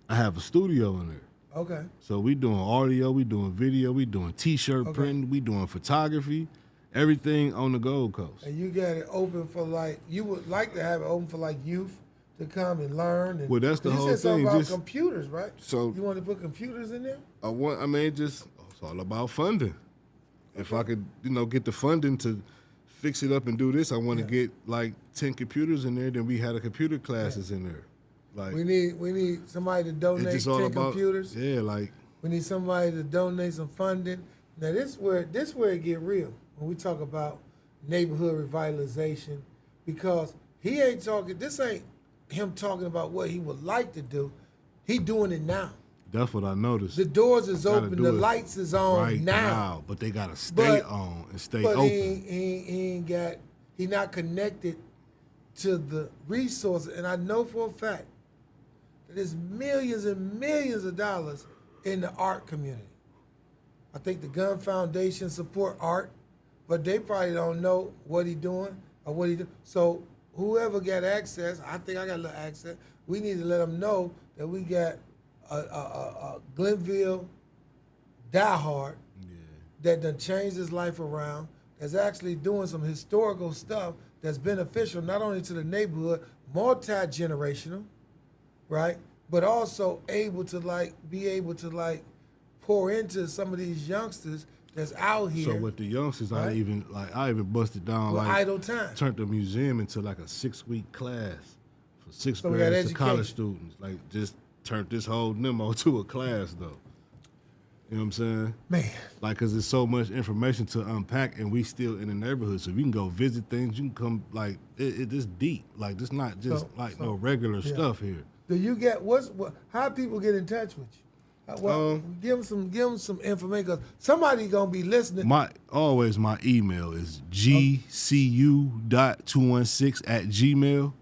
I have a studio in there. Okay. So we doing audio, we doing video, we doing T-shirt printing, we doing photography, everything on the Gold Coast. And you got it open for like, you would like to have it open for like youth to come and learn. And, well, that's the whole thing. You said something about computers, right? So you want to put computers in there? It's all about funding. If I could, get the funding to fix it up and do this, I want to get like 10 computers in there. Then we had a computer classes in there. Like we need somebody to donate 10 computers. Yeah, like we need somebody to donate some funding. Now this where it get real when we talk about neighborhood revitalization, because he ain't talking. This ain't him talking about what he would like to do. He doing it now. That's what I noticed. The doors is open. The lights is on right now. But they gotta stay on and stay open. He not connected to the resources. And I know for a fact that there's millions and millions of dollars in the art community. I think the Gun Foundation support art, but they probably don't know what he doing or what he do. So whoever got access, I think I got a little access. We need to let them know that we got a Glenville diehard that done changed his life around, that's actually doing some historical stuff that's beneficial not only to the neighborhood, multi-generational, right? But also able to be able to pour into some of these youngsters that's out here. So with the youngsters, right? I even busted down with idle time. Turned the museum into like a 6-week class for sixth So graders to college students. Like just turned this whole Nemo to a class though. You know what I'm saying? Man. Like, cause there's so much information to unpack, and we still in the neighborhood, so we can go visit things. You can come, like, it's deep. Like, it's not just no regular stuff here. Do you get how people get in touch with you? Give them some information. Cause somebody gonna be listening. My email is gcu.216@gmail,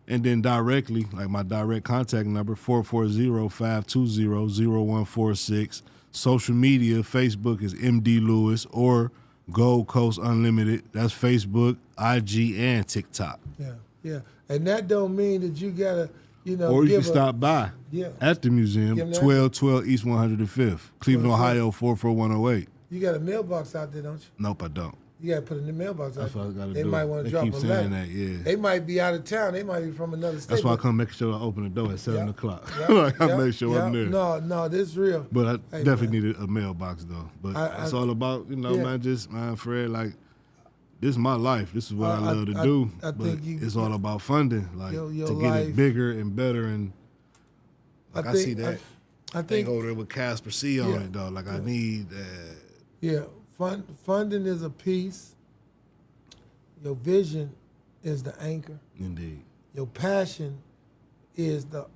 and then directly, like my direct contact number 440-520-0146. Social media, Facebook is MD Lewis or Gold Coast Unlimited. That's Facebook, IG, and TikTok. Yeah. And that don't mean that you gotta, or you can stop by at the museum, 1212 East 105th, Cleveland, Ohio 44108. You got a mailbox out there, don't you? Nope, I don't. You got to put it in the mailbox. That's what I got to do. They might want to drop a letter. They keep saying that, yeah. They might be out of town. They might be from another state. That's why I come make sure I open the door at 7 o'clock. I make sure I'm there. No, this is real. But I definitely needed a mailbox, though. But it's all about, man, Fred, like, this is my life. This is what I love to do. But it's all about funding, like, to get it bigger and better. And like, I see that thing over there with Casper C on it, though. Like, I need that. Yeah. Funding is a piece. Your vision is the anchor. Indeed. Your passion is the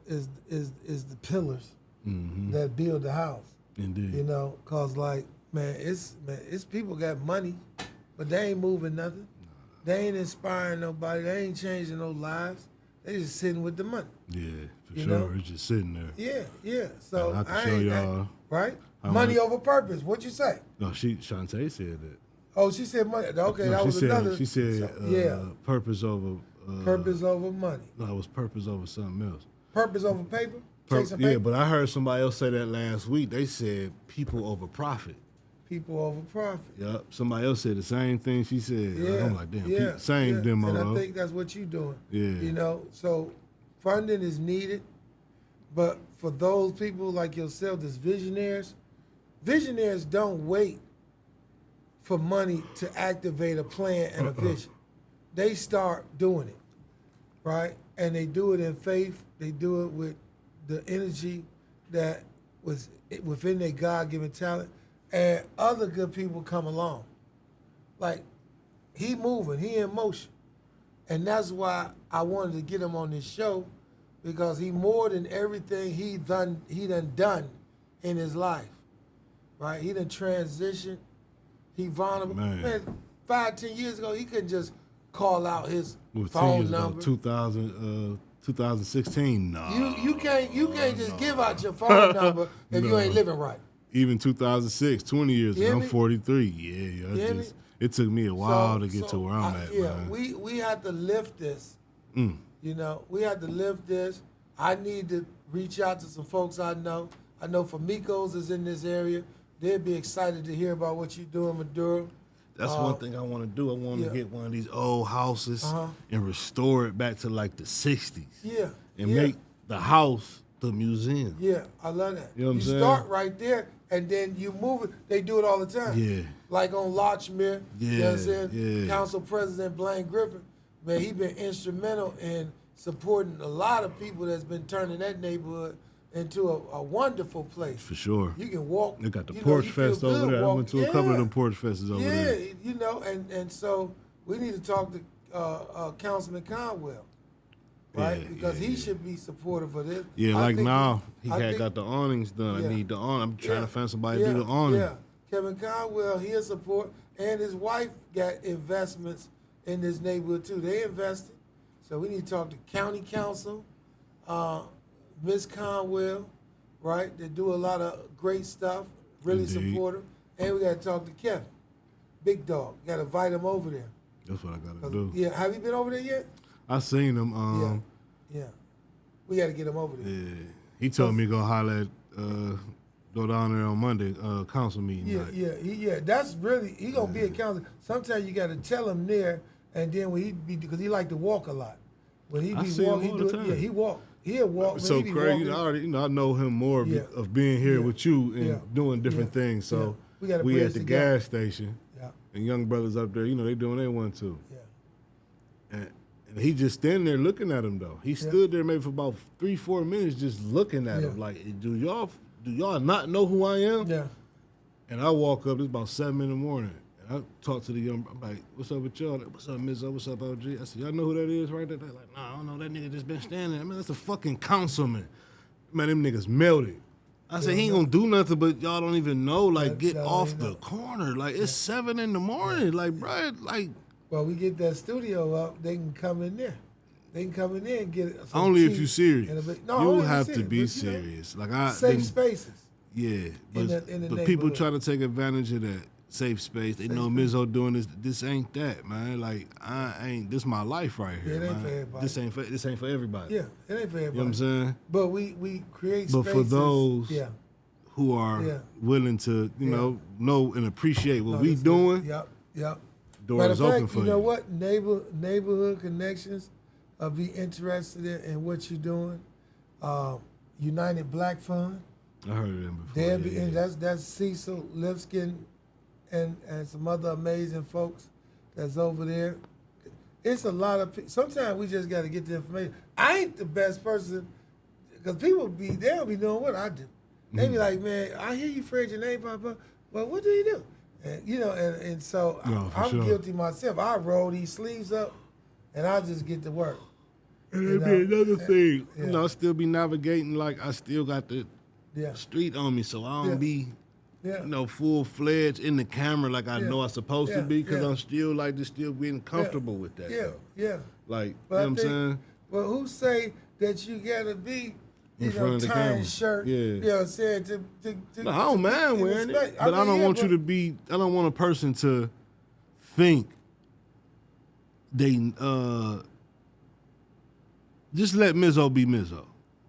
pillars that build the house. Indeed. Cause it's people got money, but they ain't moving nothing. They ain't inspiring nobody. They ain't changing no lives. They just sitting with the money. Yeah, for sure. It's just sitting there. Yeah. So I can show y'all. Right? Money over purpose. What'd you say? No, Shantae said that. Oh, she said money. Okay, that was another. She said purpose over. Purpose over money. No, it was purpose over something else. Purpose over paper? Yeah, but I heard somebody else say that last week. They said people over profit. People over profit. Yep. Somebody else said the same thing she said. Yeah. I'm like, damn, same demo. And I think that's what you're doing. Yeah. So funding is needed, but for those people like yourself that's visionaries don't wait for money to activate a plan and a vision. They start doing it, right? And they do it in faith. They do it with the energy that was within their God-given talent. And other good people come along. Like, he moving, he in motion. And that's why I wanted to get him on this show, because he more than everything he done in his life. Right? He done transitioned. He vulnerable. Man, 5-10 years ago, he couldn't just call out his phone number. 2016, no. You can't just give out your phone number if you ain't living right. Even 2006, 20 years ago, I'm 43. Yeah, it took me a while to get to where I'm at, man. We had to lift this. We had to lift this. I need to reach out to some folks I know. I know Famicos is in this area. They'd be excited to hear about what you're doing, Maduro. That's one thing I want to do. I want to get one of these old houses and restore it back to like the 60s. Yeah. And make the house the museum. Yeah, I love that. You know what I'm saying? Start right there, and then you move it. They do it all the time. Yeah. Like on Lochmere, you know what I'm saying? Yeah. Council President Blaine Griffin, man, he been instrumental in supporting a lot of people that's been turning that neighborhood into a wonderful place. For sure. You can walk. They got the Porch Fest over there. I went to a couple of them Porch Fests over there. Yeah, and so we need to talk to Councilman Conwell, right? Because he should be supportive of this. Yeah, like now, he got the awnings done. I need the awning. I'm trying to find somebody to do the awning. Yeah, Kevin Conwell, he'll support. And his wife got investments in this neighborhood, too. They invested. So we need to talk to County Council, Ms. Conwell, right? They do a lot of great stuff, really supportive. And we got to talk to Kevin, big dog. Got to invite him over there. That's what I got to do. Yeah, have you been over there yet? I seen him. Yeah. We got to get him over there. Yeah. He told me go holler at, go down there on Monday, council meeting night. Yeah. That's really, he going to be at council. Sometimes you got to tell him there And then when he be, because he like to walk a lot. When he I be see him walking, all the time. yeah, he walk. He'll walk. So he be crazy. walking. I already, I know him more Yeah. of being here Yeah. with you and Yeah. doing different Yeah. things. So We gotta we bridge at the the gap. gas station, Yeah, and young brothers up there, they doing their one too. yeah. And he just standing there looking at him though. He stood there maybe for about 3-4 minutes just looking at him like, do y'all not know who I am? Yeah. And I walk up, it's about 7 in the morning. And I talk to the young, I'm like, what's up with y'all? Like, what's up, Mizzo? What's up, OG? I said, y'all know who that is right there? They're like, nah, I don't know. That nigga just been standing there. Man, that's a fucking councilman. Man, them niggas melted. I said, he ain't gonna do nothing, but y'all don't even know. Like, get off the corner. Like, it's 7 in the morning. Like, bro, like. Well, we get that studio up, they can come in there. They can come in there and get some Only tea if you're serious. and a bit- No, you only if have you're to be serious, but, serious. Like I safe then- spaces. Yeah, but, in the but people neighborhood. try to take advantage of that safe space. They know Mizzo doing this. This ain't that, man. Like I ain't. This my life right here, Yeah, it ain't man. for everybody. This ain't for everybody. Yeah, it ain't for everybody. You know what I'm saying? But we create But spaces. for those yeah. who are willing to, know and appreciate what No, we this is- doing, Yep, yep. doors Matter of open fact, for you know what? Neighborhood connections be interested in what you're doing. United Black Fund. I heard of them before. They'll be, yeah. and that's Cecil Lipskin and some other amazing folks that's over there. It's a lot of people. Sometimes we just got to get the information. I ain't the best person because people they'll be doing what I do. They be like, man, I hear you, Fred, your name pop up, but what do you do? And, and so I'm sure. guilty myself. I roll these sleeves up and I just get to work. And it'd be another thing. Yeah. I still be navigating like I still got the Yeah. street on me, so I don't be, Yeah. full-fledged in the camera like I know I'm supposed to be, because Yeah. I'm still like just still being comfortable with that. Yeah, though. yeah. Like, But you I know what I'm think- saying? Well, who say that you gotta be, In front of the tying camera. shirt? Yeah. You know what I'm saying? To No, I don't mind in wearing it, respect. but I mean, don't yeah, want you but- to be. I don't want a person to think they just let Mizzo be Mizzo.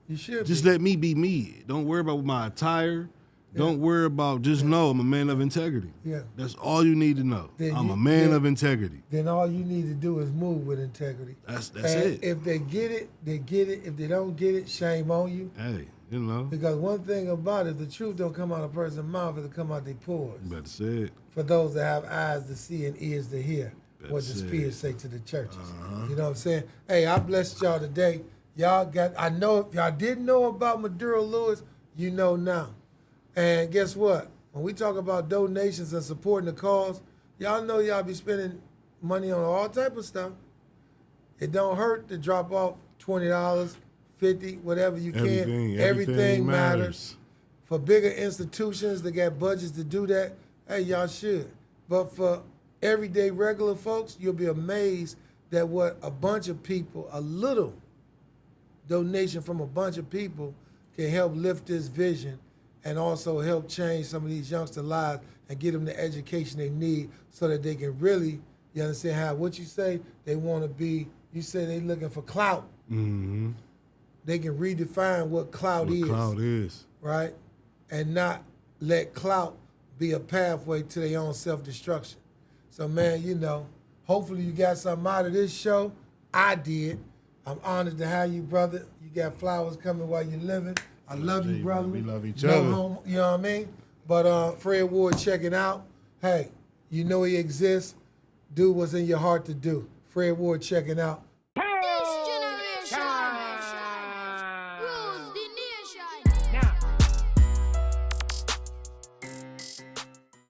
You should Just be. let me be me. Don't worry about my attire. Don't worry about. Just know I'm a man of integrity. Yeah. That's all you need to know. Then I'm you- a man then- of integrity. Then all you need to do is move with integrity. That's And it. If they get it, they get it. If they don't get it, shame on you. Hey, Because one thing about it, the truth don't come out of a person's mouth, it'll come out their pores. you better say it. For those that have eyes to see and ears to hear what the That's it. Spirits say to the churches. You know what I'm saying? Hey, I blessed y'all today. I know if y'all didn't know about Maduro Lewis, you know now. And guess what? When we talk about donations and supporting the cause, y'all know y'all be spending money on all type of stuff. It don't hurt to drop off $20, $50, whatever you can. Everything matters. For bigger institutions that got budgets to do that, hey, y'all should. But for everyday regular folks, you'll be amazed that what a bunch of people, a little donation from a bunch of people can help lift this vision and also help change some of these youngsters' lives and get them the education they need so that they can really, you understand how, what you say, they want to be, you say they looking for clout. Mm-hmm. They can redefine what clout is. Clout is. Right? And not let clout be a pathway to their own self-destruction. So, man, hopefully you got something out of this show. I did. I'm honored to have you, brother. You got flowers coming while you're living. I love you, brother. We love each No other. homo, you know what I mean? But Fred Ward checking out. Hey, you know he exists. Do what's in your heart to do. Fred Ward checking out.